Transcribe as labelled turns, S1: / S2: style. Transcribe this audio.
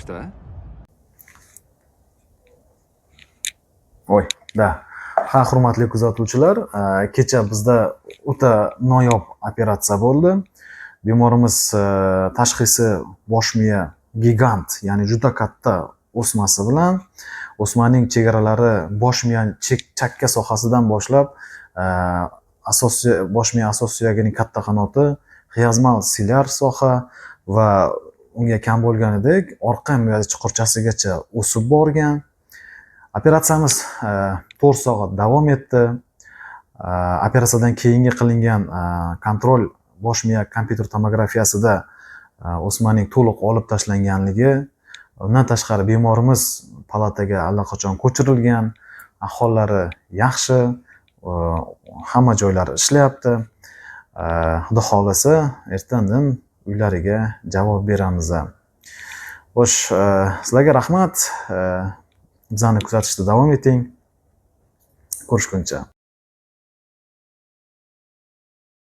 S1: Что?
S2: Voy, da. Ha, hurmatli kuzatuvchilar, kecha bizda o'ta noyob operatsiya bo'ldi. Bemorimiz tashxisi bosh miya gigant, ya'ni juda katta o'smasi bilan o'smaning chegaralari bosh miya chakka sohasidan boshlab asosiy bosh miya asos suyagining katta qanoti, xiazmal silyar soha va unga kam bo'lganidek orqa miya chuqurchasigacha o'sib borgan. Operatsiyamiz 4 soat davom etdi. Operatsiyadan keyingi qilingan kontrol bosh miya kompyuter tomografiyasida o'smaning to'liq olib tashlanganligi, undan tashqari bemorimiz palataga allaqachon ko'chirilgan, ahvollari yaxshi, hamma joylari ishlayapti. Xudo xolasa, ertandan uylariga javob beramiz. Xo'sh, sizlarga rahmat. Bizani kuzatishda davom eting. Ko'rishguncha.